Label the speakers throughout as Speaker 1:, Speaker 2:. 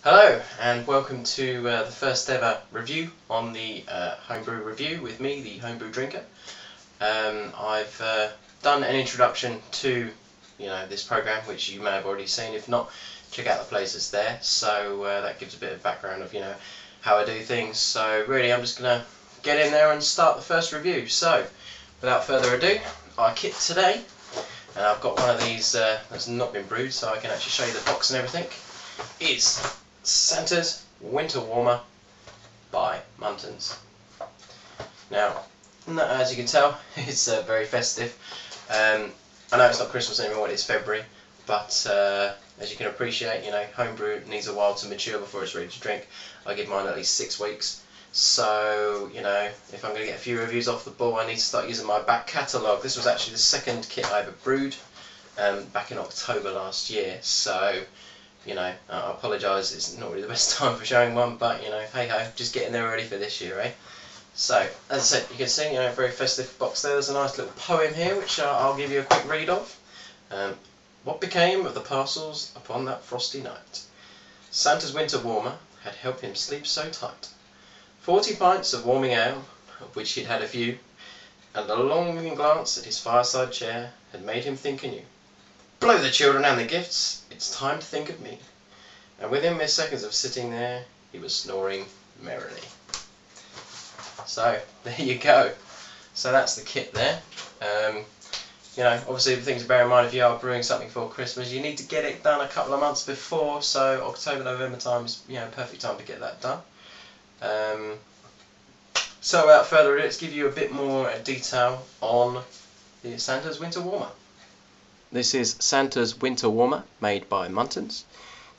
Speaker 1: Hello and welcome to the first ever review on the Homebrew review with me, the Homebrew drinker. I've done an introduction to this program, which you may have already seen. If not, check out the places there. So that gives a bit of background of how I do things. So really, I'm just gonna get in there and start the first review. So without further ado, our kit today, and I've got one of these that's not been brewed, so I can actually show you the box and everything. Is Santa's Winter Warmer by Muntons. Now, as you can tell, it's very festive. I know it's not Christmas anymore, it is February, but as you can appreciate, homebrew needs a while to mature before it's ready to drink. I give mine at least 6 weeks. So, if I'm going to get a few reviews off the ball, I need to start using my back catalogue. This was actually the second kit I ever brewed back in October last year. So, I apologise, it's not really the best time for showing one, but hey ho, just getting there ready for this year, eh? So, as I said, you can see, a very festive box there. There's a nice little poem here, which I'll give you a quick read of. What became of the parcels upon that frosty night? Santa's winter warmer had helped him sleep so tight. 40 pints of warming ale, of which he'd had a few, and a longing glance at his fireside chair had made him think anew. Blow the children and the gifts, it's time to think of me. And within mere seconds of sitting there, he was snoring merrily. So, there you go. So that's the kit there. Obviously the thing to bear in mind if you are brewing something for Christmas, you need to get it done a couple of months before, so October, November time is perfect time to get that done. So without further ado, let's give you a bit more detail on the Santa's Winter Warmer. This is Santa's Winter Warmer, made by Muntons.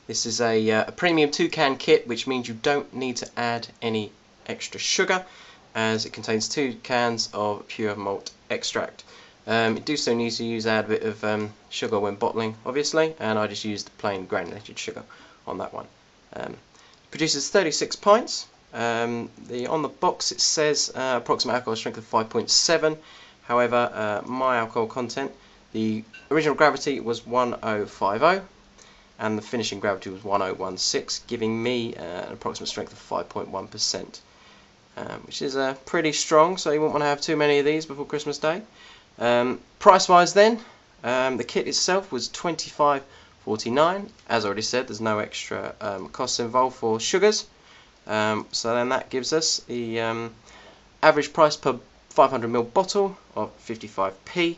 Speaker 1: This is a premium 2-can kit, which means you don't need to add any extra sugar, as it contains 2 cans of pure malt extract. You do still need to add a bit of sugar when bottling, obviously, and I just used plain granulated sugar on that one. Produces 36 pints. On the box it says approximate alcohol strength of 5.7. However, my alcohol content, the original gravity was 1050 and the finishing gravity was 1016, giving me an approximate strength of 5.1%, which is pretty strong, so you won't want to have too many of these before Christmas Day. Price wise then, the kit itself was $25.49. As I already said, there's no extra costs involved for sugars, so then that gives us the average price per 500ml bottle of 55p.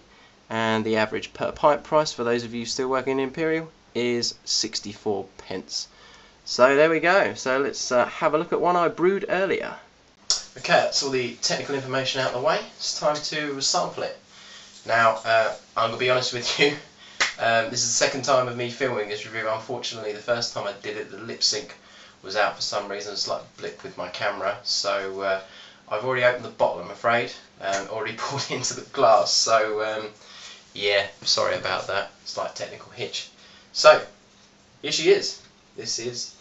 Speaker 1: And the average per pint price, for those of you still working in Imperial, is 64 pence. So there we go. So let's have a look at one I brewed earlier. Okay, that's all the technical information out of the way. It's time to sample it. Now, I'm going to be honest with you. This is the second time of me filming this review. Unfortunately, the first time I did it, the lip sync was out for some reason. It's like a blip with my camera. So I've already opened the bottle, I'm afraid. Already poured it into the glass. So yeah, sorry about that. Slight technical hitch. So, here she is. This is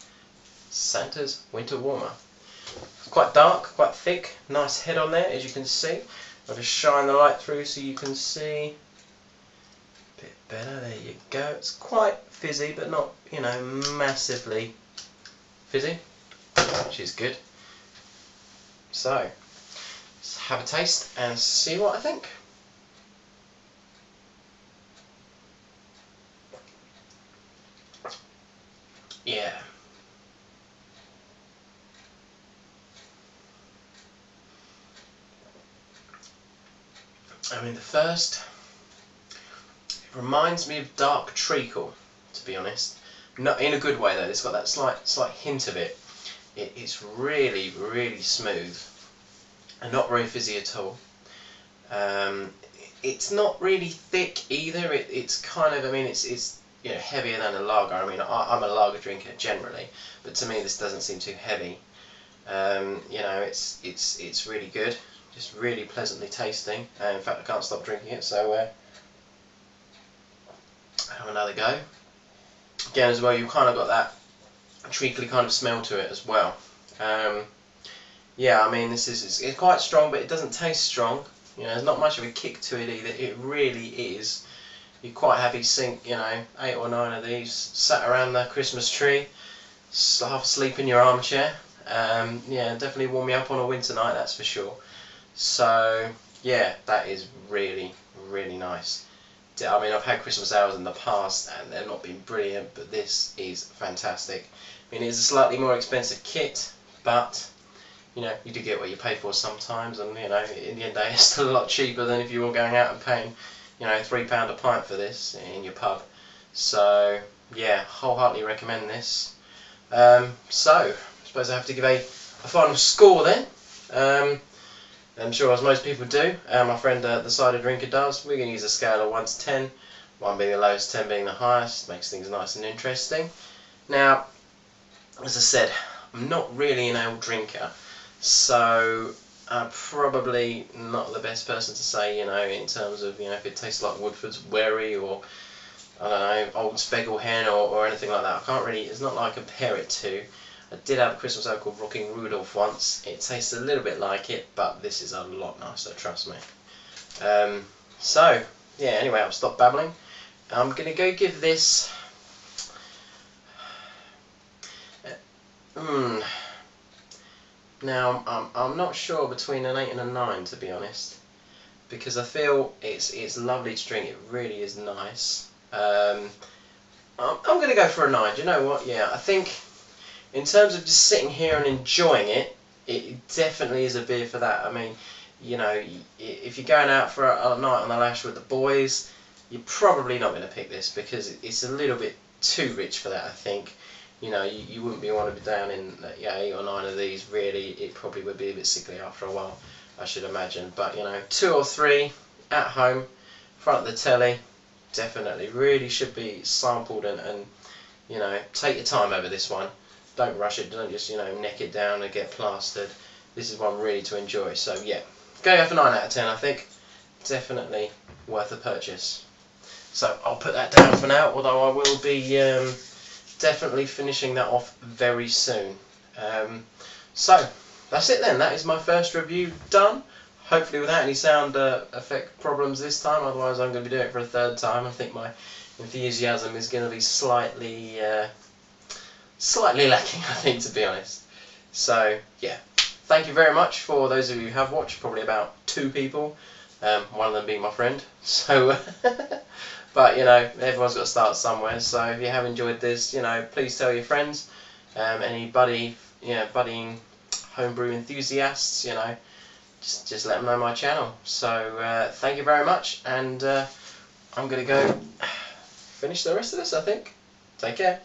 Speaker 1: Santa's Winter Warmer. It's quite dark, quite thick, nice head on there, as you can see. I'll just shine the light through so you can see a bit better. There you go. It's quite fizzy, but not, massively fizzy, which is good. So, let's have a taste and see what I think. Yeah. I mean, the first, it reminds me of dark treacle, to be honest. Not in a good way though. It's got that slight hint of it. It's really, really smooth and not very fizzy at all. It's not really thick either. It's kind of, it's heavier than a lager. I mean, I'm a lager drinker generally, but to me this doesn't seem too heavy. It's really good, just really pleasantly tasting. In fact, I can't stop drinking it, so have another go. Again, as well, you've kind of got that treacly kind of smell to it as well. Yeah, I mean, it's quite strong, but it doesn't taste strong. There's not much of a kick to it either. It really is you're quite happy to sink, 8 or 9 of these sat around the Christmas tree half asleep in your armchair. Yeah, definitely warm me up on a winter night, that's for sure. So yeah, that is really, really nice. I mean, I've had Christmas ales in the past and they've not been brilliant, but this is fantastic. I mean, it's a slightly more expensive kit, but you know, you do get what you pay for sometimes, and you know, in the end of the day, it's still a lot cheaper than if you were going out and paying, you know, £3 a pint for this in your pub. So yeah, wholeheartedly recommend this. So I suppose I have to give a final score then. I'm sure, as most people do, my friend the cider drinker does. We're going to use a scale of 1 to 10, 1 being the lowest, 10 being the highest. Makes things nice and interesting. Now, as I said, I'm not really an ale drinker, so I'm probably not the best person to say, you know, in terms of, you know, if it tastes like Woodford's Wherry or, I don't know, Old Speggle Hen or anything like that. I can't really, it's not like I compare it to. I did have a Christmas ale called Rocking Rudolph once. It tastes a little bit like it, but this is a lot nicer, trust me. So, yeah, anyway, I'll stop babbling. I'm going to go give this... Now, I'm not sure between an 8 and a 9, to be honest, because I feel it's lovely to drink. It really is nice. I'm going to go for a 9. Do you know what? Yeah, I think in terms of just sitting here and enjoying it, it definitely is a beer for that. I mean, you know, if you're going out for a night on the lash with the boys, you're probably not going to pick this because it's a little bit too rich for that, I think. You know, you wouldn't want to be down in 8 or 9 of these, really. It probably would be a bit sickly after a while, I should imagine. But, you know, 2 or 3 at home, front of the telly, definitely. Really should be sampled and you know, take your time over this one. Don't rush it, don't just, you know, neck it down and get plastered. This is one really to enjoy. So, yeah, go for 9 out of 10, I think. Definitely worth the purchase. So, I'll put that down for now, although I will be... definitely finishing that off very soon. So that's it then. That is my first review done. Hopefully without any sound effect problems this time. Otherwise I'm going to be doing it for a 3rd time. I think my enthusiasm is going to be slightly lacking, I think, to be honest. So yeah, thank you very much for those of you who have watched. Probably about 2 people. One of them being my friend. So. But, you know, everyone's got to start somewhere, so if you have enjoyed this, you know, please tell your friends, any budding homebrew enthusiasts, you know, just let them know my channel. So, thank you very much, and I'm going to go finish the rest of this, I think. Take care.